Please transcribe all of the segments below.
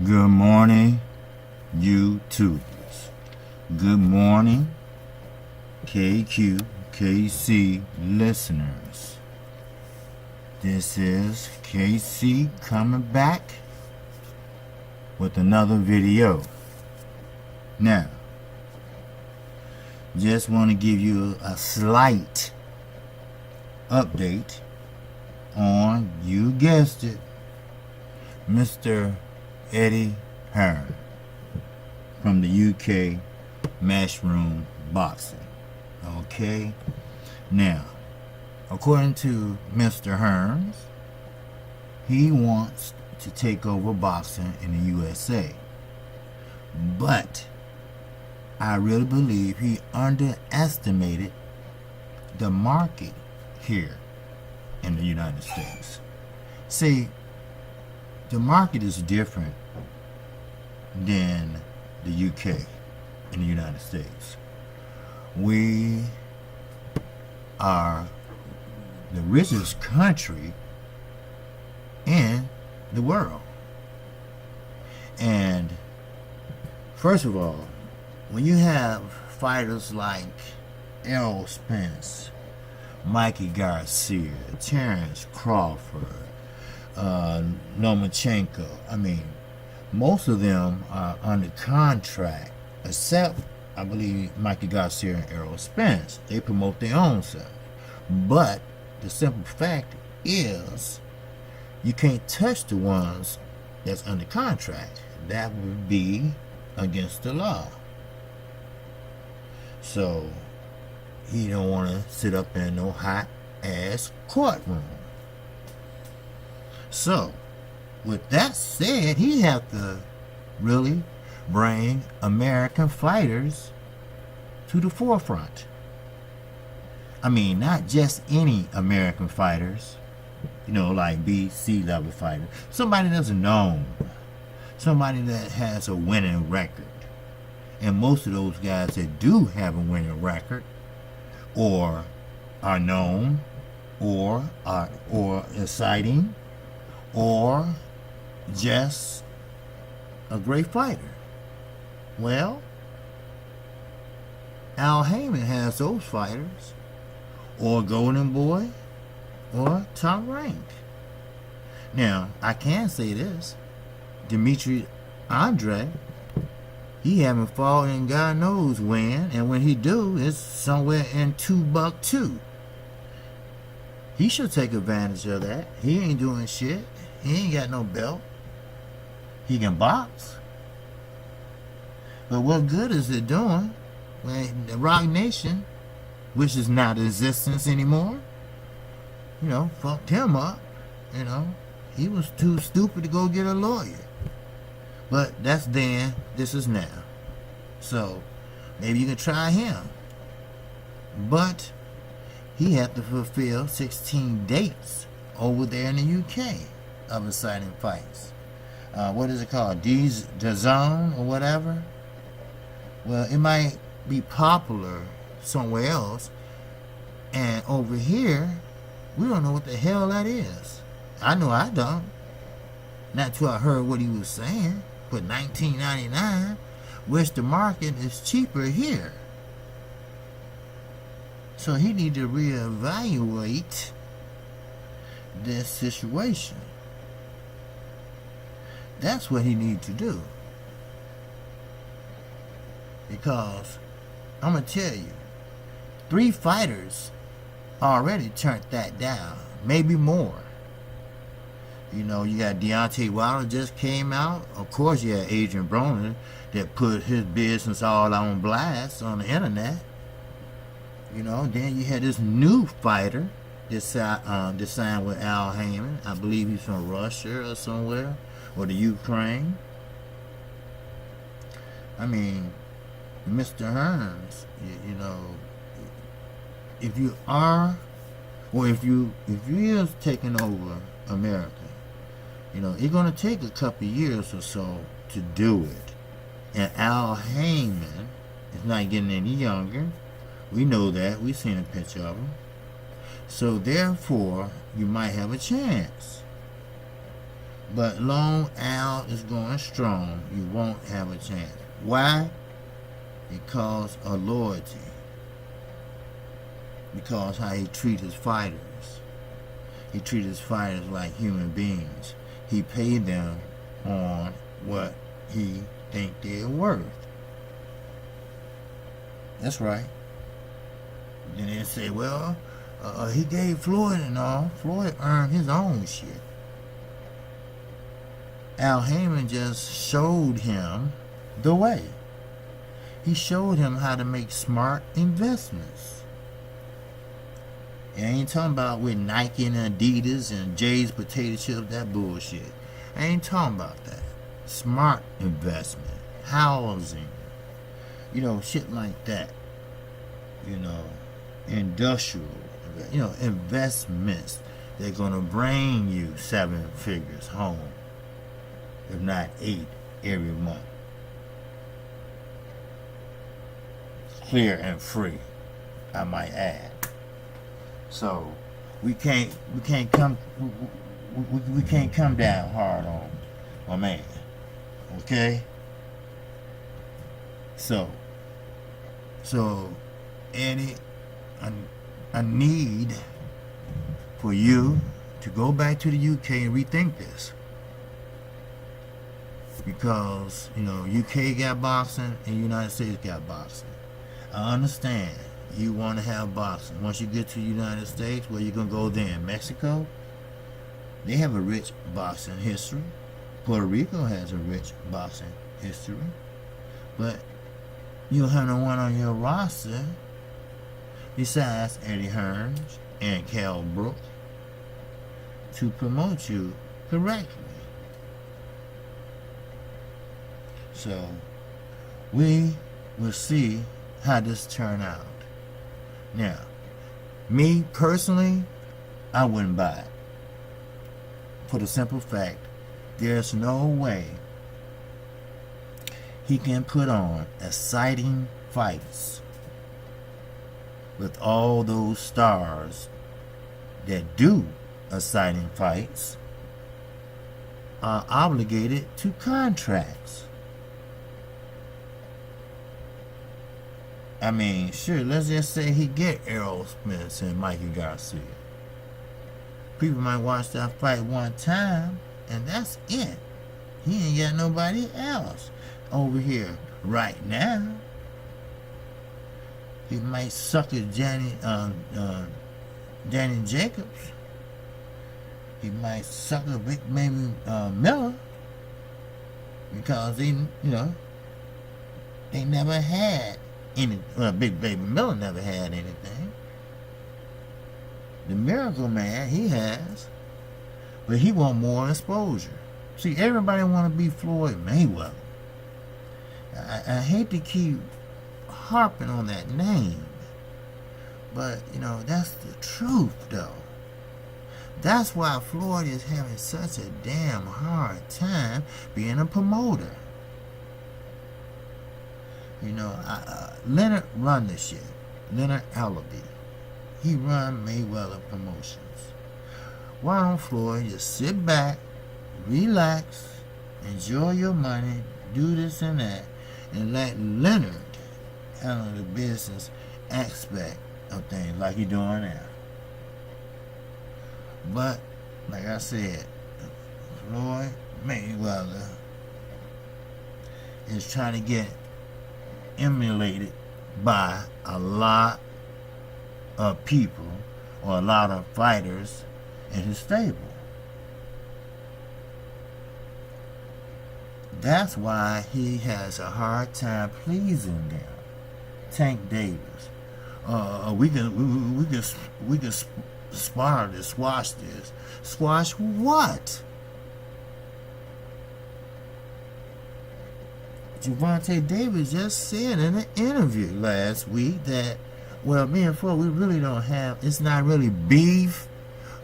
Good morning, YouTubers. Good morning, KC listeners. This is KC coming back with another video. Now, just want to give you a slight update on, you guessed it, Mr. Eddie Hearns from the UK Matchroom Boxing. Okay, now, according to Mr. Hearns, he wants to take over boxing in the USA, but I really believe he underestimated the market here in the United States. See, the market is different than the UK in the United States. We are the richest country in the world. And first of all, when you have fighters like Errol Spence, Mikey Garcia, Terrence Crawford, Lomachenko, I mean, most of them are under contract, except, I believe, Mikey Garcia and Errol Spence. They promote their own stuff. But the simple fact is, you can't touch the ones that's under contract. That would be against the law. So, he don't want to sit up in no hot-ass courtroom. So, with that said, he have to really bring American fighters to the forefront. I mean, not just any American fighters, you know, like B, C level fighters. Somebody that's known. Somebody that has a winning record. And most of those guys that do have a winning record, or are known, or are exciting, or just a great fighter. Well, Al Haymon has those fighters, or Golden Boy, or Top Rank. Now, I can say this, Dimitri Andre, he haven't fought in God knows when, and when he do, it's somewhere in Timbuktu. He should take advantage of that. He ain't doing shit. He ain't got no belt. He can box. But what good is it doing when the Rock Nation, which is not in existence anymore, you know, fucked him up, you know. He was too stupid to go get a lawyer. But that's then, this is now. So, maybe you can try him. But he had to fulfill 16 dates over there in the UK of exciting fights. What is it called? The Zone or whatever? Well, it might be popular somewhere else. And over here, we don't know what the hell that is. I know I don't. Not till I heard what he was saying. But $19.99, which the market is cheaper here. So he need to reevaluate this situation. That's what he need to do. Because, I'm going to tell you, 3 fighters already turned that down. Maybe more. You know, you got Deontay Wilder just came out. Of course, you had Adrian Broner that put his business all on blast on the internet. You know, then you had this new fighter that signed with Al Haymon. I believe he's from Russia or somewhere, or the Ukraine. I mean, Mr. Hearns, you know, if you are, or if you is taking over America, you know, it's going to take a couple of years or so to do it. And Al Haymon is not getting any younger. We know that. We've seen a picture of him. So therefore, you might have a chance. But Long Al is going strong. You won't have a chance. Why? Because of loyalty. Because how he treats his fighters. He treats his fighters like human beings. He paid them on what he think they're worth. That's right. Then they say, well, he gave Floyd and all. Floyd earned his own shit. Al Haymon just showed him the way. He showed him how to make smart investments. I ain't talking about with Nike and Adidas and Jay's potato chips, that bullshit. I ain't talking about that. Smart investment, housing, shit like that. Industrial, investments. They're gonna bring you 7 figures home, if not 8 every month. Clear and free, I might add. So we can't come down hard on my man. Okay? So Eddie, I need for you to go back to the UK and rethink this. Because, UK got boxing and the United States got boxing. I understand you want to have boxing. Once you get to the United States, where you going to go then? Mexico? They have a rich boxing history. Puerto Rico has a rich boxing history. But you don't have no one on your roster besides Eddie Hearns and Cal Brook to promote you correctly. So we will see how this turn out. Now, me personally, I wouldn't buy it. For the simple fact, there's no way he can put on exciting fights with all those stars that do exciting fights are obligated to contracts. I mean, sure, let's just say he get Errol Spence and Mikey Garcia. People might watch that fight one time, and that's it. He ain't got nobody else over here right now. He might sucker Danny Jacobs. He might sucker Big Baby Miller, because they never had any. Big Baby Miller never had anything. The Miracle Man, he has, but he want more exposure. See, everybody want to be Floyd Mayweather. I hate to keep harping on that name, but that's the truth, though. That's why Floyd is having such a damn hard time being a promoter. Leonard run the shit. Leonard Allaby. He run Mayweather Promotions. Why don't Floyd just sit back, relax, enjoy your money, do this and that, and let Leonard handle the business aspect of things like he's doing now? But, like I said, Floyd Mayweather is trying to get emulated by a lot of people or a lot of fighters in his stable. That's why he has a hard time pleasing them. Tank Davis. We can spar this, squash this. Squash what? Gervonta Davis just said in an interview last week that, well, me and Floyd, we really don't have, it's not really beef,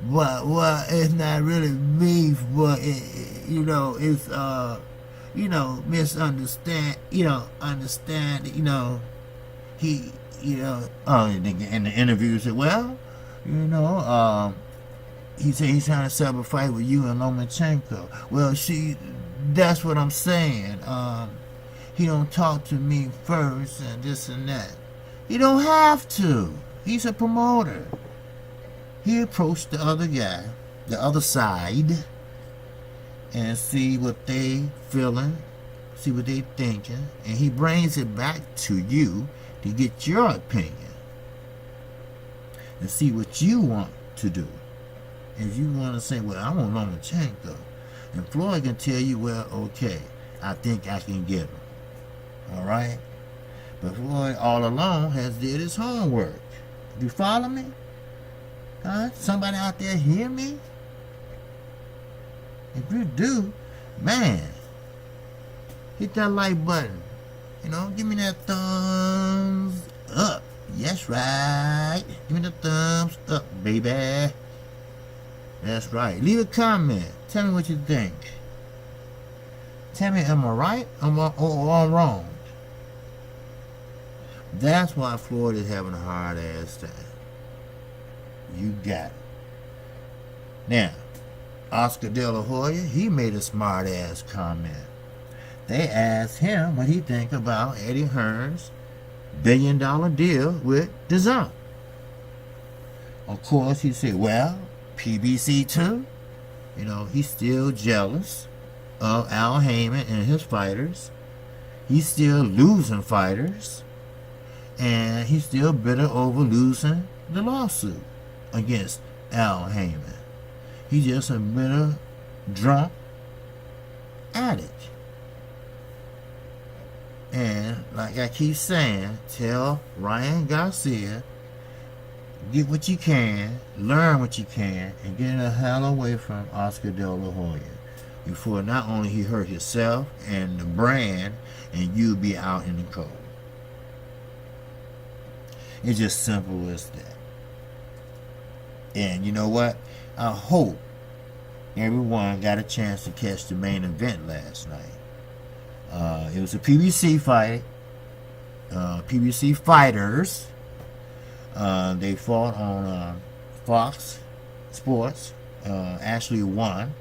but it's not really beef, but it's misunderstand, understand, he, in the interview said, well, he said he's trying to set up a fight with you and Lomachenko. Well, that's what I'm saying. He don't talk to me first and this and that. He don't have to. He's a promoter. He approached the other guy, the other side, and see what they feeling, see what they thinking, and he brings it back to you to get your opinion and see what you want to do. If you want to say, well, I want Lomachenko, and Floyd can tell you, well, okay, I think I can get him. All right? But Floyd all along has did his homework. You follow me? Huh? Somebody out there hear me? If you do, man, hit that like button. You know, give me that thumbs up. Yes, right. Give me the thumbs up, baby. That's right. Leave a comment. Tell me what you think. Tell me, am I right or I'm wrong? That's why Floyd is having a hard ass time. You got it. Now, Oscar De La Hoya, he made a smart ass comment. They asked him what he think about Eddie Hearns' $1 billion deal with DAZN. Of course, he said, well, PBC too. You know, he's still jealous of Al Heyman and his fighters. He's still losing fighters. And he's still bitter over losing the lawsuit against Al Heyman. He's just a bitter, drunk addict. And like I keep saying, tell Ryan Garcia, get what you can, learn what you can, and get the hell away from Oscar De La Hoya before not only he hurt himself and the brand, and you be out in the cold. It's just simple as that. And you know what? I hope everyone got a chance to catch the main event last night. It was a PBC fight. PBC fighters. They fought on Fox Sports. Actually won.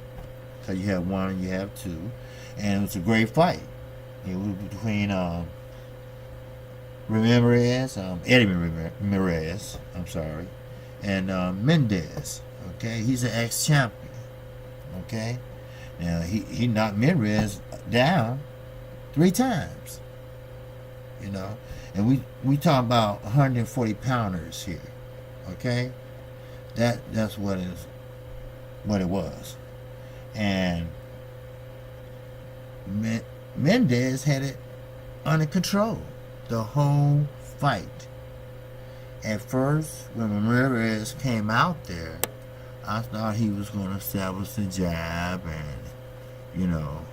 So you have one and you have two. And it was a great fight. It was between Eddie Ramirez, I'm sorry, and Mendez. Okay, he's an ex-champion. Okay, now he knocked Ramirez down 3 times. You know, and we talk about 140 pounders here. Okay, that's what it was, and Mendez had it under control the whole fight. At first, when Ramirez came out there, I thought he was going to establish the jab and, you know,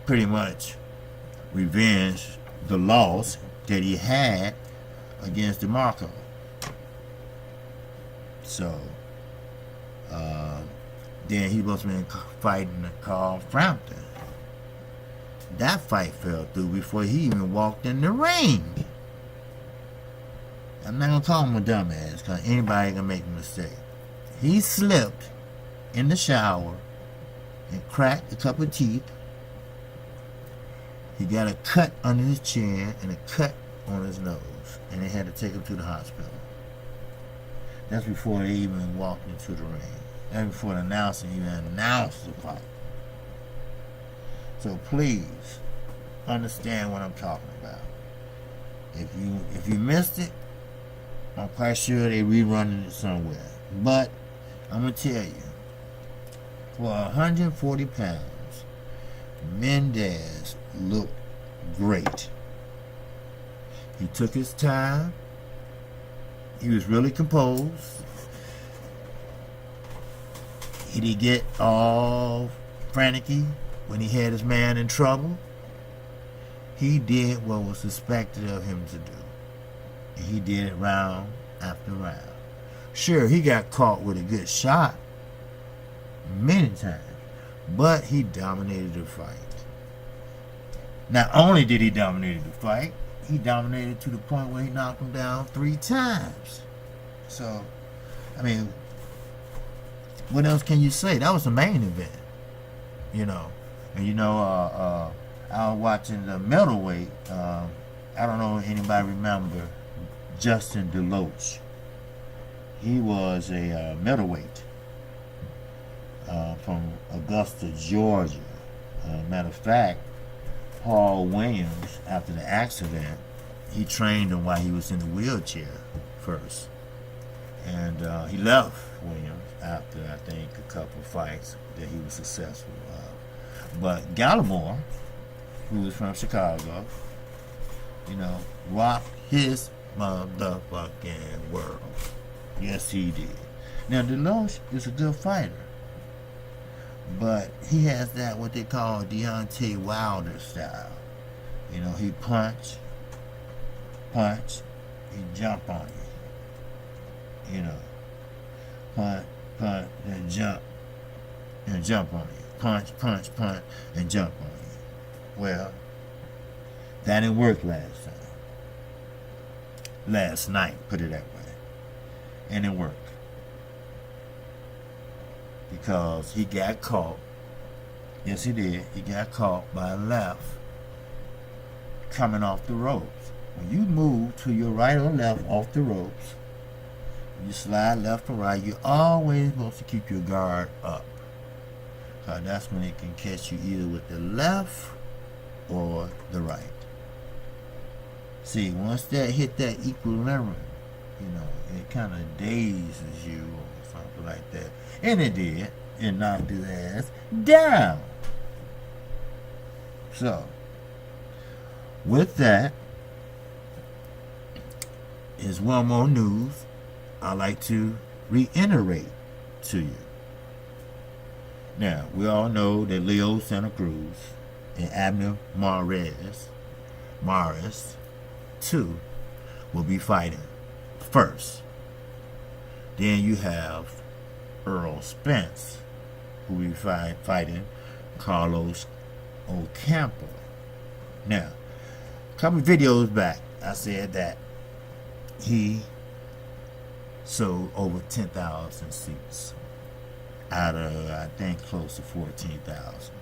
pretty much revenge the loss that he had against DeMarco. So, then he was fighting Carl Frampton. That fight fell through before he even walked in the ring. I'm not going to call him a dumbass because anybody can make a mistake. He slipped in the shower and cracked a couple of teeth. He got a cut under his chin and a cut on his nose. And they had to take him to the hospital. That's before they even walked into the ring. That's before the announcer even announced the fight. So please understand what I'm talking about. If you missed it, I'm quite sure they rerunning it somewhere. But I'm gonna tell you, for 140 pounds, Mendez looked great. He took his time. He was really composed. He didn't get all frantic when he had his man in trouble. He did what was expected of him to do. And he did it round after round. Sure, he got caught with a good shot many times, but he dominated the fight. Not only did he dominate the fight, he dominated to the point where he knocked him down 3 times. So, I mean, what else can you say? That was the main event, you know. And I was watching the middleweight. I don't know if anybody remember Justin Deloach. He was a middleweight from Augusta, Georgia. Matter of fact, Paul Williams, after the accident, he trained him while he was in the wheelchair first. And he left Williams after, I think, a couple of fights that he was successful of. But Gallimore, who was from Chicago, rocked his motherfucking world. Yes, he did. Now, Deloach is a good fighter, but he has that what they call Deontay Wilder style. He punch, he jump on you. Punch, and jump on you. Punch, and jump on you. Well, that didn't work last night, put it that way. And it worked. Because he got caught. Yes, he did. He got caught by a left coming off the ropes. When you move to your right or left off the ropes, you slide left or right, you're always supposed to keep your guard up. Because that's when it can catch you either with the left or the right. See, once that hit that equilibrium, it kind of dazes you or something like that. And it did. It knocked his ass down. So, with that, is one more news I like to reiterate to you. Now, we all know that Leo Santa Cruz and Abner Mares 2 will be fighting first. Then you have Earl Spence, who will be fighting Carlos Ocampo. Now, a couple of videos back, I said that he sold over 10,000 seats out of, I think, close to 14,000.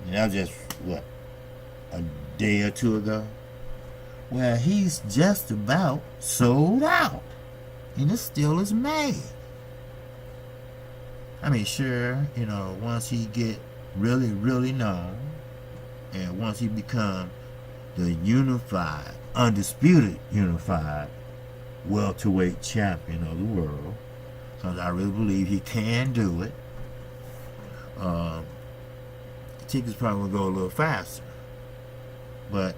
And that was just, a day or two ago? Well, he's just about sold out. And it still is May. I mean, sure, once he get really, really known, and once he become the undisputed unified welterweight champion of the world, because I really believe he can do it, the tickets probably will go a little faster. But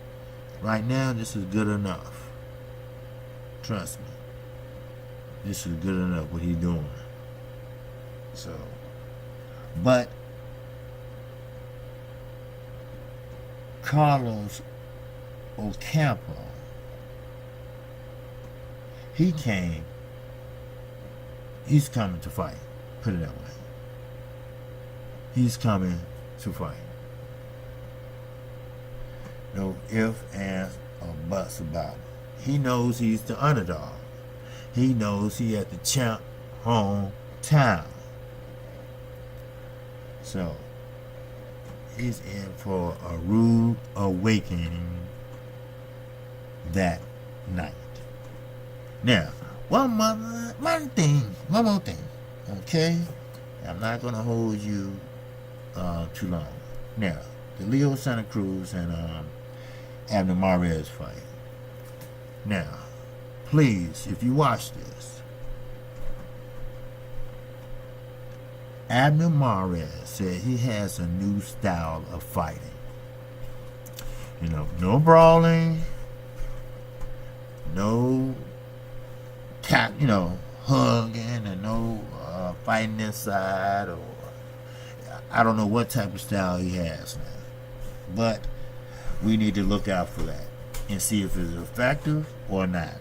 right now, this is good enough. Trust me. This is good enough what he's doing. So, but Carlos Ocampo, he's coming to fight. Put it that way. He's coming to fight. No ifs, ands, or buts about it. He knows he's the underdog. He knows he at the champ hometown. So, he's in for a rude awakening that night. Now, one more thing, okay? I'm not going to hold you too long. Now, the Leo Santa Cruz and Abner Mares fight. Now, please, if you watch this, Abner Mares said he has a new style of fighting. No brawling, no hugging, and no fighting inside, or I don't know what type of style he has now. But we need to look out for that and see if it's effective or not.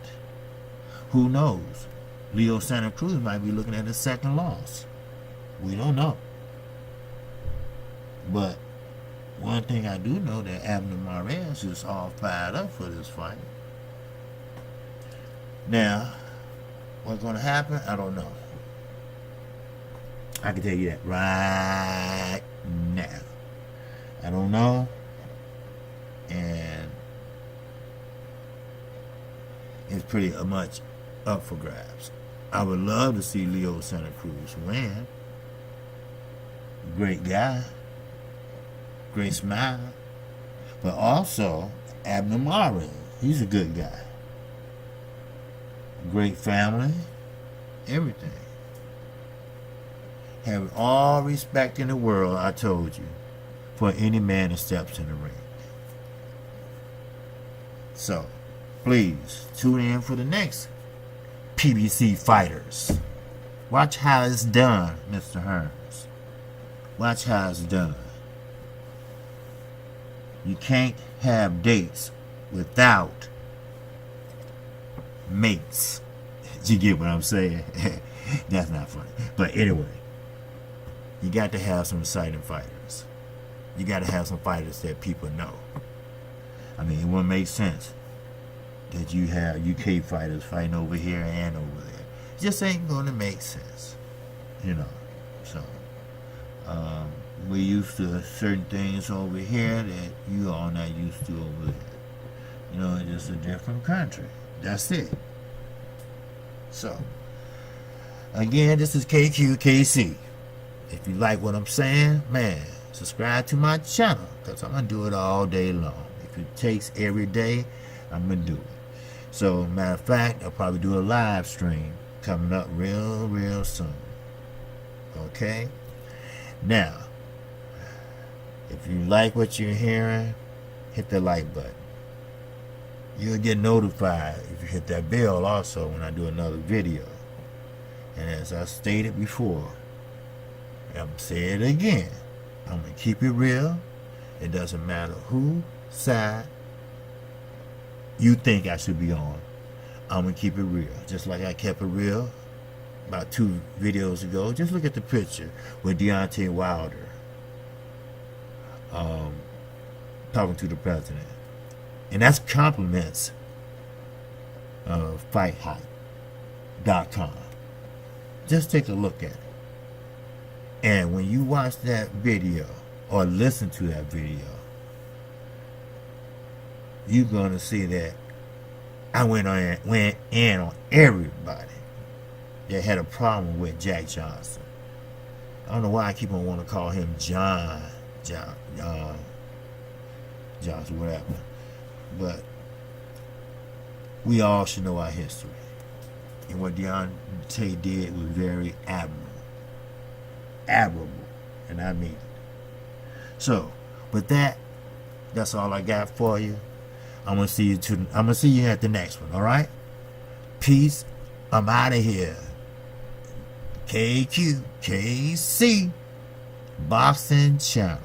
Who knows? Leo Santa Cruz might be looking at his second loss. We don't know. But one thing I do know, that Abner Mares is all fired up for this fight. Now, what's going to happen? I don't know. I can tell you that right now. I don't know. And it's pretty much up for grabs. I would love to see Leo Santa Cruz win. Great guy. Great smile. But also, Abner Marin. He's a good guy. Great family. Everything. Have all respect in the world, I told you, for any man that steps in the ring. So, please, tune in for the next PBC Fighters. Watch how it's done, Mr. Hearns. Watch how it's done. You can't have dates without mates. You get what I'm saying? That's not funny. But anyway, you got to have some exciting fighters. You got to have some fighters that people know. I mean, it wouldn't make sense that you have UK fighters fighting over here and over there. It just ain't going to make sense. You know. So, we're used to certain things over here that you are not used to over there. You know, it's just a different country. That's it. So, again, this is KQKC. If you like what I'm saying, man, subscribe to my channel, because I'm going to do it all day long. If it takes every day, I'm going to do it. So, matter of fact, I'll probably do a live stream coming up real soon. Okay? Now, if you like what you're hearing, hit the like button. You'll get notified if you hit that bell also when I do another video. And as I stated before, I'm going to say it again. I'm going to keep it real. It doesn't matter whose side you think I should be on. I'm going to keep it real. Just like I kept it real about 2 videos ago. Just look at the picture with Deontay Wilder talking to the president. And that's compliments of FightHype.com. Just take a look at it. And when you watch that video or listen to that video, you're going to see that I went in on everybody that had a problem with Jack Johnson. I don't know why I keep on wanting to call him Johnson, whatever. But we all should know our history. And what Deontay did was very admirable. Admirable. And I mean it. So, with that, that's all I got for you. I'm gonna see you at the next one, alright? Peace. I'm out of here. KQKC Boxing Channel.